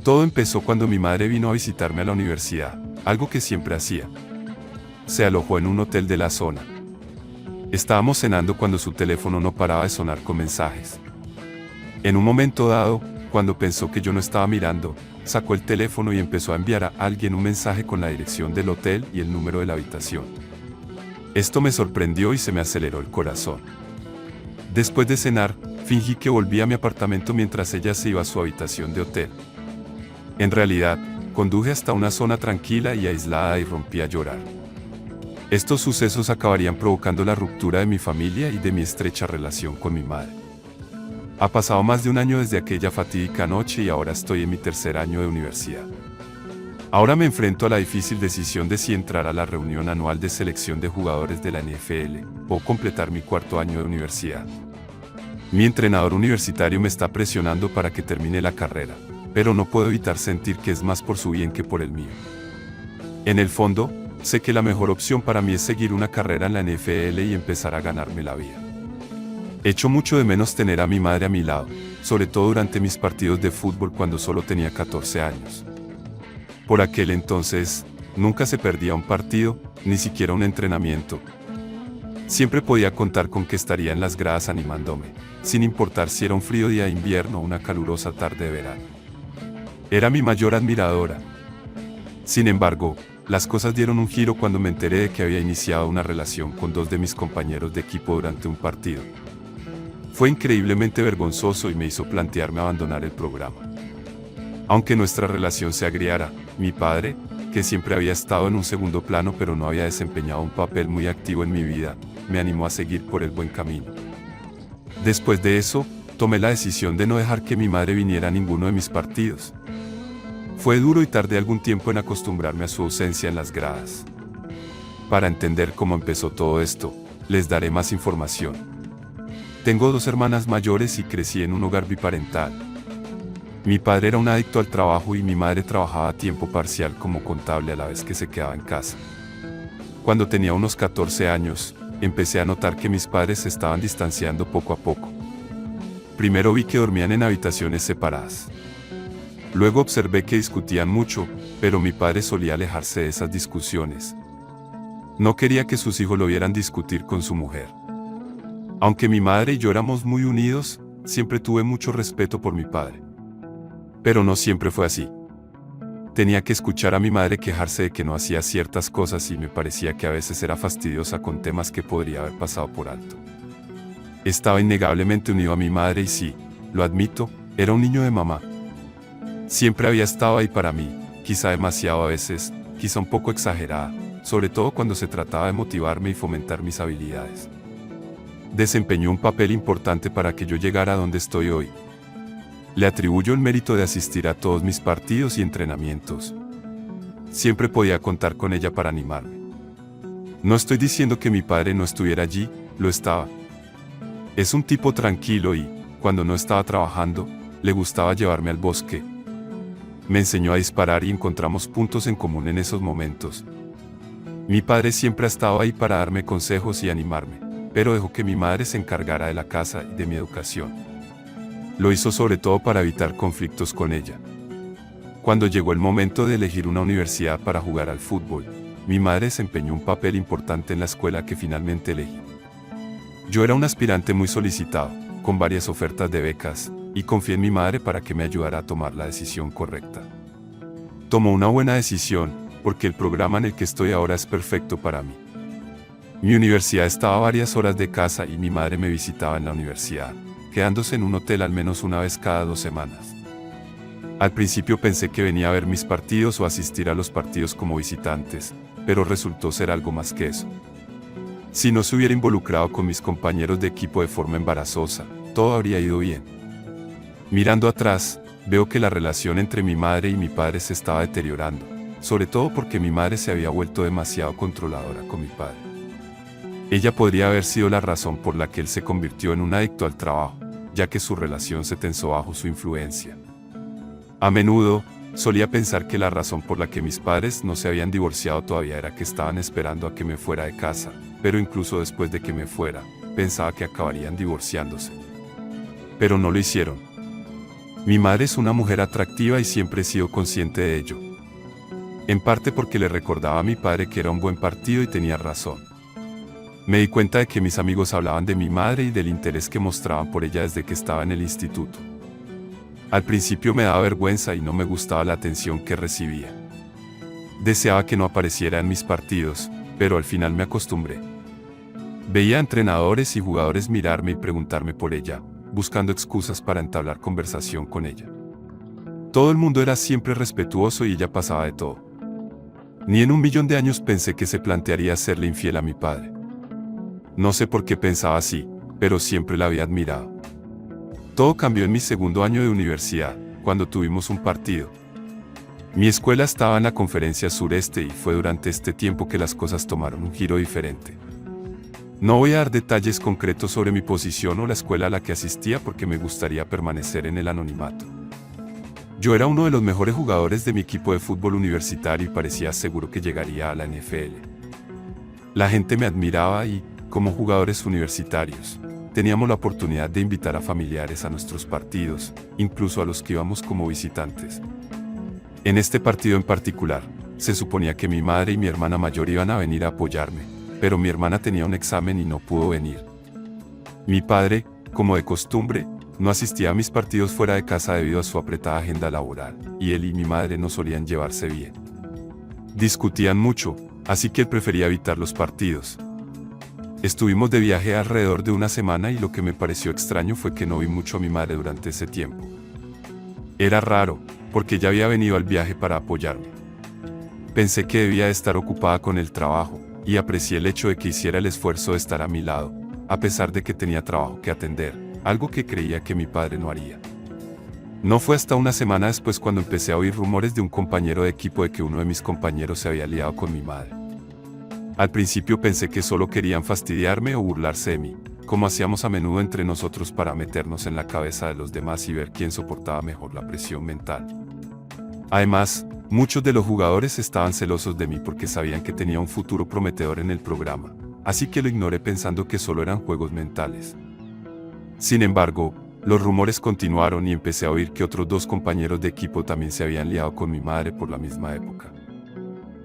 Todo empezó cuando mi madre vino a visitarme a la universidad, algo que siempre hacía. Se alojó en un hotel de la zona. Estábamos cenando cuando su teléfono no paraba de sonar con mensajes. En un momento dado, cuando pensó que yo no estaba mirando, sacó el teléfono y empezó a enviar a alguien un mensaje con la dirección del hotel y el número de la habitación. Esto me sorprendió y se me aceleró el corazón. Después de cenar, fingí que volví a mi apartamento mientras ella se iba a su habitación de hotel. En realidad, conduje hasta una zona tranquila y aislada y rompí a llorar. Estos sucesos acabarían provocando la ruptura de mi familia y de mi estrecha relación con mi madre. Ha pasado más de un año desde aquella fatídica noche y ahora estoy en mi tercer año de universidad. Ahora me enfrento a la difícil decisión de si entrar a la reunión anual de selección de jugadores de la NFL o completar mi cuarto año de universidad. Mi entrenador universitario me está presionando para que termine la carrera, pero no puedo evitar sentir que es más por su bien que por el mío. En el fondo, sé que la mejor opción para mí es seguir una carrera en la NFL y empezar a ganarme la vida. Echo mucho de menos tener a mi madre a mi lado, sobre todo durante mis partidos de fútbol cuando solo tenía 14 años. Por aquel entonces, nunca se perdía un partido, ni siquiera un entrenamiento. Siempre podía contar con que estaría en las gradas animándome, sin importar si era un frío día de invierno o una calurosa tarde de verano. Era mi mayor admiradora. Sin embargo, las cosas dieron un giro cuando me enteré de que había iniciado una relación con dos de mis compañeros de equipo durante un partido. Fue increíblemente vergonzoso y me hizo plantearme abandonar el programa. Aunque nuestra relación se agriara, mi padre, que siempre había estado en un segundo plano pero no había desempeñado un papel muy activo en mi vida, me animó a seguir por el buen camino. Después de eso, tomé la decisión de no dejar que mi madre viniera a ninguno de mis partidos. Fue duro y tardé algún tiempo en acostumbrarme a su ausencia en las gradas. Para entender cómo empezó todo esto, les daré más información. Tengo dos hermanas mayores y crecí en un hogar biparental. Mi padre era un adicto al trabajo y mi madre trabajaba a tiempo parcial como contable a la vez que se quedaba en casa. Cuando tenía unos 14 años, empecé a notar que mis padres se estaban distanciando poco a poco. Primero vi que dormían en habitaciones separadas. Luego observé que discutían mucho, pero mi padre solía alejarse de esas discusiones. No quería que sus hijos lo vieran discutir con su mujer. Aunque mi madre y yo éramos muy unidos, siempre tuve mucho respeto por mi padre. Pero no siempre fue así. Tenía que escuchar a mi madre quejarse de que no hacía ciertas cosas y me parecía que a veces era fastidiosa con temas que podría haber pasado por alto. Estaba innegablemente unido a mi madre y sí, lo admito, era un niño de mamá. Siempre había estado ahí para mí, quizá demasiado a veces, quizá un poco exagerada, sobre todo cuando se trataba de motivarme y fomentar mis habilidades. Desempeñó un papel importante para que yo llegara a donde estoy hoy. Le atribuyo el mérito de asistir a todos mis partidos y entrenamientos. Siempre podía contar con ella para animarme. No estoy diciendo que mi padre no estuviera allí, lo estaba. Es un tipo tranquilo y, cuando no estaba trabajando, le gustaba llevarme al bosque. Me enseñó a disparar y encontramos puntos en común en esos momentos. Mi padre siempre ha estado ahí para darme consejos y animarme, pero dejó que mi madre se encargara de la casa y de mi educación. Lo hizo sobre todo para evitar conflictos con ella. Cuando llegó el momento de elegir una universidad para jugar al fútbol, mi madre desempeñó un papel importante en la escuela que finalmente elegí. Yo era un aspirante muy solicitado, con varias ofertas de becas, y confié en mi madre para que me ayudara a tomar la decisión correcta. Tomó una buena decisión, porque el programa en el que estoy ahora es perfecto para mí. Mi universidad estaba a varias horas de casa y mi madre me visitaba en la universidad, quedándose en un hotel al menos una vez cada 2 semanas. Al principio pensé que venía a ver mis partidos o asistir a los partidos como visitantes, pero resultó ser algo más que eso. Si no se hubiera involucrado con mis compañeros de equipo de forma embarazosa, todo habría ido bien. Mirando atrás, veo que la relación entre mi madre y mi padre se estaba deteriorando, sobre todo porque mi madre se había vuelto demasiado controladora con mi padre. Ella podría haber sido la razón por la que él se convirtió en un adicto al trabajo, ya que su relación se tensó bajo su influencia. A menudo, solía pensar que la razón por la que mis padres no se habían divorciado todavía era que estaban esperando a que me fuera de casa, pero incluso después de que me fuera, pensaba que acabarían divorciándose. Pero no lo hicieron. Mi madre es una mujer atractiva y siempre he sido consciente de ello. En parte porque le recordaba a mi padre que era un buen partido y tenía razón. Me di cuenta de que mis amigos hablaban de mi madre y del interés que mostraban por ella desde que estaba en el instituto. Al principio me daba vergüenza y no me gustaba la atención que recibía. Deseaba que no apareciera en mis partidos, pero al final me acostumbré. Veía a entrenadores y jugadores mirarme y preguntarme por ella, buscando excusas para entablar conversación con ella. Todo el mundo era siempre respetuoso y ella pasaba de todo. Ni en 1.000.000 de años pensé que se plantearía serle infiel a mi padre. No sé por qué pensaba así, pero siempre la había admirado. Todo cambió en mi segundo año de universidad, cuando tuvimos un partido. Mi escuela estaba en la Conferencia Sureste y fue durante este tiempo que las cosas tomaron un giro diferente. No voy a dar detalles concretos sobre mi posición o la escuela a la que asistía porque me gustaría permanecer en el anonimato. Yo era uno de los mejores jugadores de mi equipo de fútbol universitario y parecía seguro que llegaría a la NFL. La gente me admiraba y, como jugadores universitarios, teníamos la oportunidad de invitar a familiares a nuestros partidos, incluso a los que íbamos como visitantes. En este partido en particular, se suponía que mi madre y mi hermana mayor iban a venir a apoyarme, pero mi hermana tenía un examen y no pudo venir. Mi padre, como de costumbre, no asistía a mis partidos fuera de casa debido a su apretada agenda laboral, y él y mi madre no solían llevarse bien. Discutían mucho, así que él prefería evitar los partidos. Estuvimos de viaje alrededor de una semana y lo que me pareció extraño fue que no vi mucho a mi madre durante ese tiempo. Era raro, porque ella había venido al viaje para apoyarme. Pensé que debía de estar ocupada con el trabajo, y aprecié el hecho de que hiciera el esfuerzo de estar a mi lado, a pesar de que tenía trabajo que atender, algo que creía que mi padre no haría. No fue hasta una semana después cuando empecé a oír rumores de un compañero de equipo de que uno de mis compañeros se había liado con mi madre. Al principio pensé que solo querían fastidiarme o burlarse de mí, como hacíamos a menudo entre nosotros para meternos en la cabeza de los demás y ver quién soportaba mejor la presión mental. Además, muchos de los jugadores estaban celosos de mí porque sabían que tenía un futuro prometedor en el programa, así que lo ignoré pensando que solo eran juegos mentales. Sin embargo, los rumores continuaron y empecé a oír que otros 2 compañeros de equipo también se habían liado con mi madre por la misma época.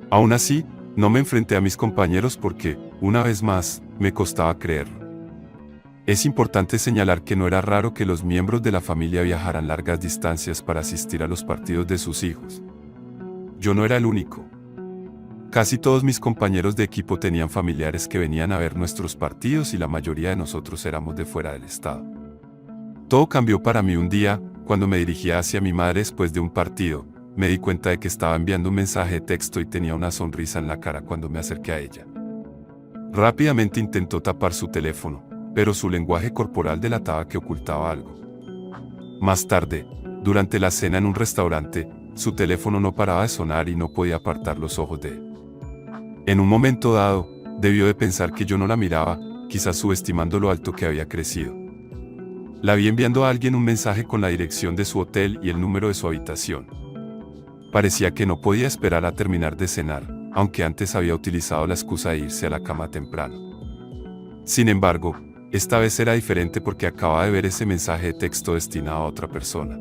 Aún así, no me enfrenté a mis compañeros porque, una vez más, me costaba creerlo. Es importante señalar que no era raro que los miembros de la familia viajaran largas distancias para asistir a los partidos de sus hijos. Yo no era el único. Casi todos mis compañeros de equipo tenían familiares que venían a ver nuestros partidos y la mayoría de nosotros éramos de fuera del estado. Todo cambió para mí un día, cuando me dirigía hacia mi madre después de un partido. Me di cuenta de que estaba enviando un mensaje de texto y tenía una sonrisa en la cara cuando me acerqué a ella. Rápidamente intentó tapar su teléfono, pero su lenguaje corporal delataba que ocultaba algo. Más tarde, durante la cena en un restaurante, su teléfono no paraba de sonar y no podía apartar los ojos de él. En un momento dado, debió de pensar que yo no la miraba, quizás subestimando lo alto que había crecido. La vi enviando a alguien un mensaje con la dirección de su hotel y el número de su habitación. Parecía que no podía esperar a terminar de cenar, aunque antes había utilizado la excusa de irse a la cama temprano. Sin embargo, esta vez era diferente porque acababa de ver ese mensaje de texto destinado a otra persona.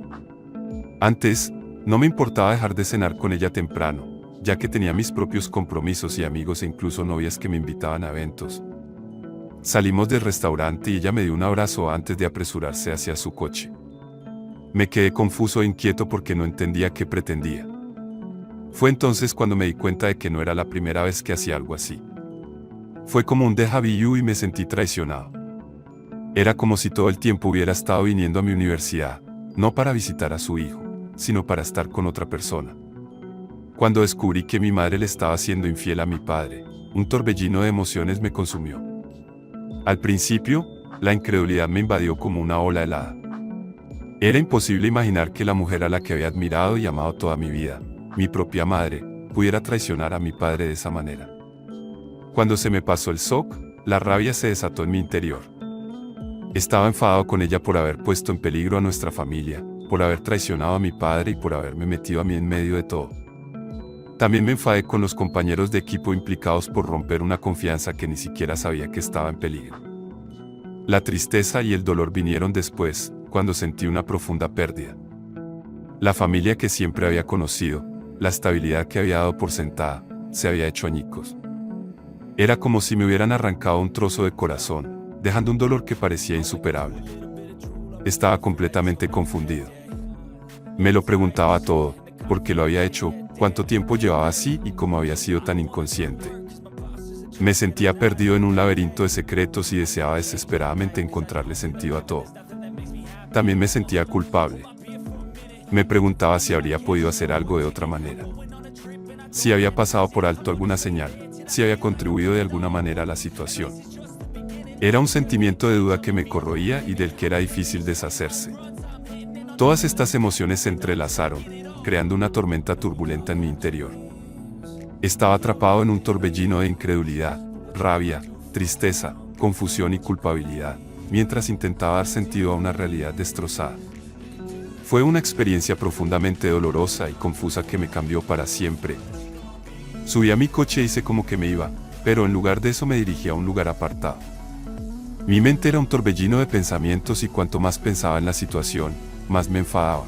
Antes, no me importaba dejar de cenar con ella temprano, ya que tenía mis propios compromisos y amigos e incluso novias que me invitaban a eventos. Salimos del restaurante y ella me dio un abrazo antes de apresurarse hacia su coche. Me quedé confuso e inquieto porque no entendía qué pretendía. Fue entonces cuando me di cuenta de que no era la primera vez que hacía algo así. Fue como un déjà vu y me sentí traicionado. Era como si todo el tiempo hubiera estado viniendo a mi universidad, no para visitar a su hijo, sino para estar con otra persona. Cuando descubrí que mi madre le estaba siendo infiel a mi padre, un torbellino de emociones me consumió. Al principio, la incredulidad me invadió como una ola helada. Era imposible imaginar que la mujer a la que había admirado y amado toda mi vida, mi propia madre, pudiera traicionar a mi padre de esa manera. Cuando se me pasó el shock, la rabia se desató en mi interior. Estaba enfadado con ella por haber puesto en peligro a nuestra familia, por haber traicionado a mi padre y por haberme metido a mí en medio de todo. También me enfadé con los compañeros de equipo implicados por romper una confianza que ni siquiera sabía que estaba en peligro. La tristeza y el dolor vinieron después, cuando sentí una profunda pérdida. La familia que siempre había conocido, la estabilidad que había dado por sentada, se había hecho añicos. Era como si me hubieran arrancado un trozo de corazón, dejando un dolor que parecía insuperable. Estaba completamente confundido. Me lo preguntaba todo, por qué lo había hecho, cuánto tiempo llevaba así y cómo había sido tan inconsciente. Me sentía perdido en un laberinto de secretos y deseaba desesperadamente encontrarle sentido a todo. También me sentía culpable. Me preguntaba si habría podido hacer algo de otra manera. Si había pasado por alto alguna señal, si había contribuido de alguna manera a la situación. Era un sentimiento de duda que me corroía y del que era difícil deshacerse. Todas estas emociones se entrelazaron, creando una tormenta turbulenta en mi interior. Estaba atrapado en un torbellino de incredulidad, rabia, tristeza, confusión y culpabilidad, mientras intentaba dar sentido a una realidad destrozada. Fue una experiencia profundamente dolorosa y confusa que me cambió para siempre. Subí a mi coche e hice como que me iba, pero en lugar de eso me dirigí a un lugar apartado. Mi mente era un torbellino de pensamientos y cuanto más pensaba en la situación, más me enfadaba.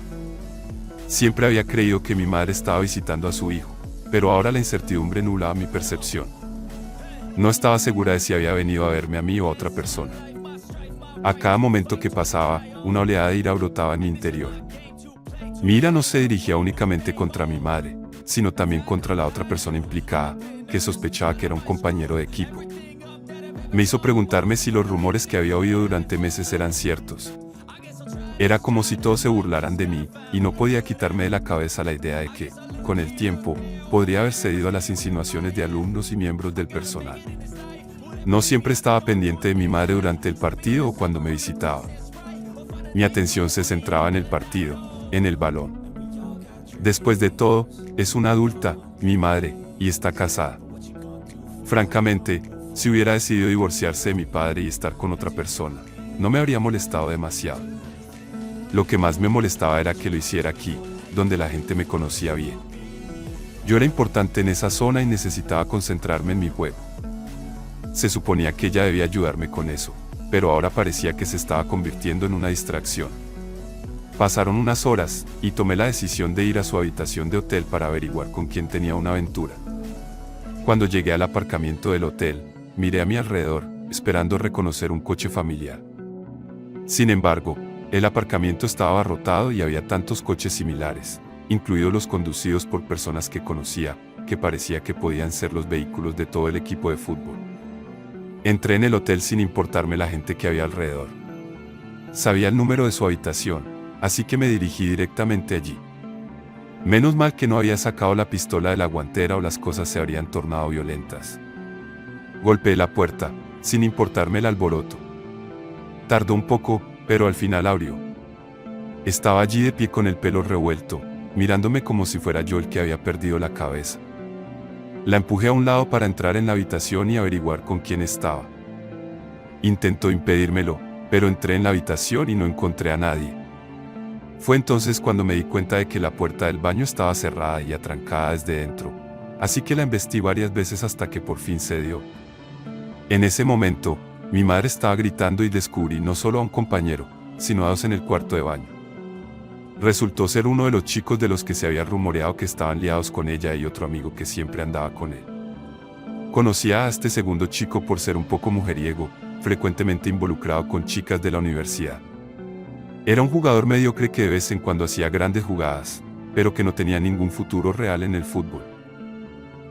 Siempre había creído que mi madre estaba visitando a su hijo, pero ahora la incertidumbre nublaba mi percepción. No estaba segura de si había venido a verme a mí o a otra persona. A cada momento que pasaba, una oleada de ira brotaba en mi interior. Mi ira no se dirigía únicamente contra mi madre, sino también contra la otra persona implicada, que sospechaba que era un compañero de equipo. Me hizo preguntarme si los rumores que había oído durante meses eran ciertos. Era como si todos se burlaran de mí, y no podía quitarme de la cabeza la idea de que, con el tiempo, podría haber cedido a las insinuaciones de alumnos y miembros del personal. No siempre estaba pendiente de mi madre durante el partido o cuando me visitaba. Mi atención se centraba en el partido, en el balón. Después de todo, es una adulta, mi madre, y está casada. Francamente, si hubiera decidido divorciarse de mi padre y estar con otra persona, no me habría molestado demasiado. Lo que más me molestaba era que lo hiciera aquí, donde la gente me conocía bien. Yo era importante en esa zona y necesitaba concentrarme en mi juego. Se suponía que ella debía ayudarme con eso, pero ahora parecía que se estaba convirtiendo en una distracción. Pasaron unas horas, y tomé la decisión de ir a su habitación de hotel para averiguar con quién tenía una aventura. Cuando llegué al aparcamiento del hotel, miré a mi alrededor, esperando reconocer un coche familiar. Sin embargo, el aparcamiento estaba abarrotado y había tantos coches similares, incluidos los conducidos por personas que conocía, que parecía que podían ser los vehículos de todo el equipo de fútbol. Entré en el hotel sin importarme la gente que había alrededor. Sabía el número de su habitación, así que me dirigí directamente allí. Menos mal que no había sacado la pistola de la guantera o las cosas se habrían tornado violentas. Golpeé la puerta, sin importarme el alboroto. Tardó un poco, pero al final abrió. Estaba allí de pie con el pelo revuelto, mirándome como si fuera yo el que había perdido la cabeza. La empujé a un lado para entrar en la habitación y averiguar con quién estaba. Intentó impedírmelo, pero entré en la habitación y no encontré a nadie. Fue entonces cuando me di cuenta de que la puerta del baño estaba cerrada y atrancada desde dentro, así que la embestí varias veces hasta que por fin cedió. En ese momento, mi madre estaba gritando y descubrí no solo a un compañero, sino a dos en el cuarto de baño. Resultó ser uno de los chicos de los que se había rumoreado que estaban liados con ella y otro amigo que siempre andaba con él. Conocía a este segundo chico por ser un poco mujeriego, frecuentemente involucrado con chicas de la universidad. Era un jugador mediocre que de vez en cuando hacía grandes jugadas, pero que no tenía ningún futuro real en el fútbol.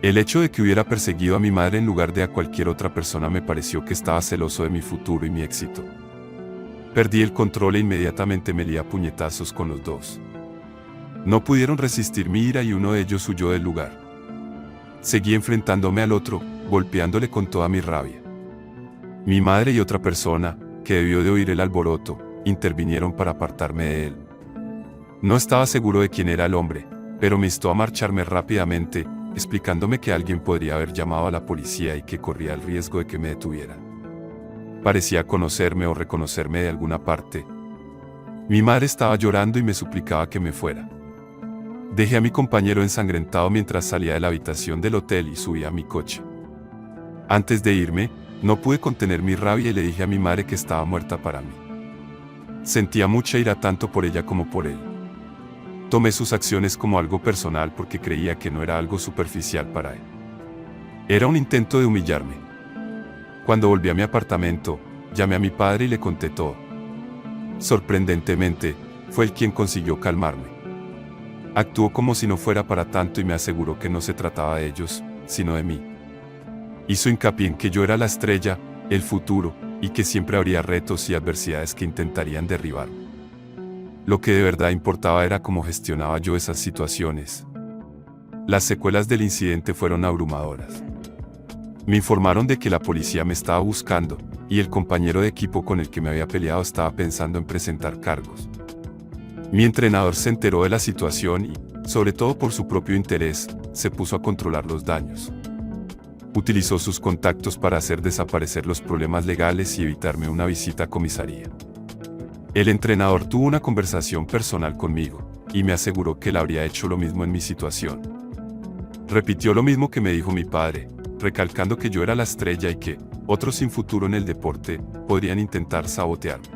El hecho de que hubiera perseguido a mi madre en lugar de a cualquier otra persona me pareció que estaba celoso de mi futuro y mi éxito. Perdí el control e inmediatamente me lié a puñetazos con los dos. No pudieron resistir mi ira y uno de ellos huyó del lugar. Seguí enfrentándome al otro, golpeándole con toda mi rabia. Mi madre y otra persona, que debió de oír el alboroto, intervinieron para apartarme de él. No estaba seguro de quién era el hombre, pero me instó a marcharme rápidamente, explicándome que alguien podría haber llamado a la policía y que corría el riesgo de que me detuvieran. Parecía conocerme o reconocerme de alguna parte. Mi madre estaba llorando y me suplicaba que me fuera. Dejé a mi compañero ensangrentado mientras salía de la habitación del hotel y subí a mi coche. Antes de irme, no pude contener mi rabia y le dije a mi madre que estaba muerta para mí. Sentía mucha ira tanto por ella como por él. Tomé sus acciones como algo personal porque creía que no era algo superficial para él. Era un intento de humillarme. Cuando volví a mi apartamento, llamé a mi padre y le conté todo. Sorprendentemente, fue él quien consiguió calmarme. Actuó como si no fuera para tanto y me aseguró que no se trataba de ellos, sino de mí. Hizo hincapié en que yo era la estrella, el futuro, y que siempre habría retos y adversidades que intentarían derribarme. Lo que de verdad importaba era cómo gestionaba yo esas situaciones. Las secuelas del incidente fueron abrumadoras. Me informaron de que la policía me estaba buscando, y el compañero de equipo con el que me había peleado estaba pensando en presentar cargos. Mi entrenador se enteró de la situación y, sobre todo por su propio interés, se puso a controlar los daños. Utilizó sus contactos para hacer desaparecer los problemas legales y evitarme una visita a comisaría. El entrenador tuvo una conversación personal conmigo, y me aseguró que él habría hecho lo mismo en mi situación. Repitió lo mismo que me dijo mi padre, recalcando que yo era la estrella y que, otros sin futuro en el deporte, podrían intentar sabotearme.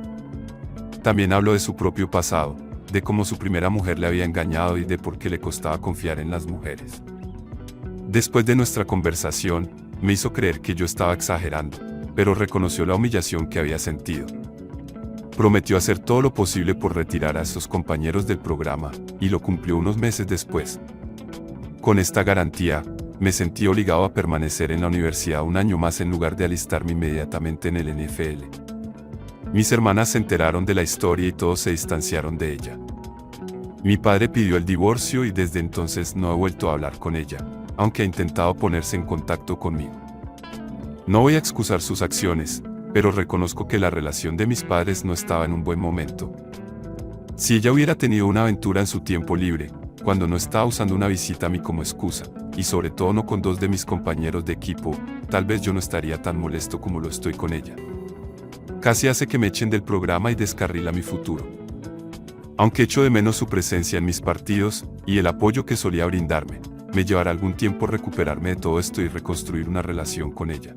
También habló de su propio pasado, de cómo su primera mujer le había engañado y de por qué le costaba confiar en las mujeres. Después de nuestra conversación, me hizo creer que yo estaba exagerando, pero reconoció la humillación que había sentido. Prometió hacer todo lo posible por retirar a esos compañeros del programa, y lo cumplió unos meses después. Con esta garantía, me sentí obligado a permanecer en la universidad un año más en lugar de alistarme inmediatamente en el NFL. Mis hermanas se enteraron de la historia y todos se distanciaron de ella. Mi padre pidió el divorcio y desde entonces no he vuelto a hablar con ella, aunque ha intentado ponerse en contacto conmigo. No voy a excusar sus acciones, pero reconozco que la relación de mis padres no estaba en un buen momento. Si ella hubiera tenido una aventura en su tiempo libre, cuando no estaba usando una visita a mí como excusa, y sobre todo no con dos de mis compañeros de equipo, tal vez yo no estaría tan molesto como lo estoy con ella. Casi hace que me echen del programa y descarrila mi futuro. Aunque echo de menos su presencia en mis partidos, y el apoyo que solía brindarme, me llevará algún tiempo recuperarme de todo esto y reconstruir una relación con ella.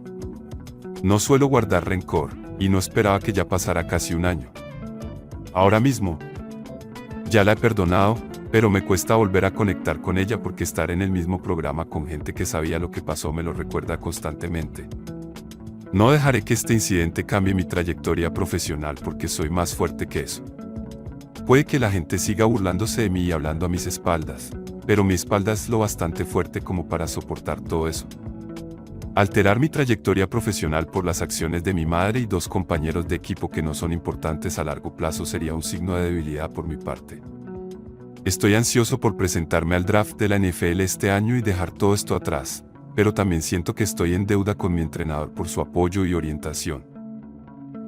No suelo guardar rencor, y no esperaba que ya pasara casi un año. Ahora mismo, ya la he perdonado, pero me cuesta volver a conectar con ella porque estar en el mismo programa con gente que sabía lo que pasó me lo recuerda constantemente. No dejaré que este incidente cambie mi trayectoria profesional porque soy más fuerte que eso. Puede que la gente siga burlándose de mí y hablando a mis espaldas, pero mi espalda es lo bastante fuerte como para soportar todo eso. Alterar mi trayectoria profesional por las acciones de mi madre y dos compañeros de equipo que no son importantes a largo plazo sería un signo de debilidad por mi parte. Estoy ansioso por presentarme al draft de la NFL este año y dejar todo esto atrás, pero también siento que estoy en deuda con mi entrenador por su apoyo y orientación.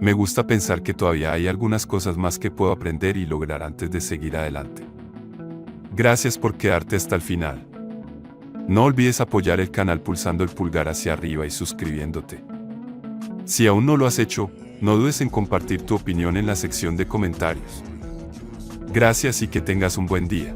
Me gusta pensar que todavía hay algunas cosas más que puedo aprender y lograr antes de seguir adelante. Gracias por quedarte hasta el final. No olvides apoyar el canal pulsando el pulgar hacia arriba y suscribiéndote. Si aún no lo has hecho, no dudes en compartir tu opinión en la sección de comentarios. Gracias y que tengas un buen día.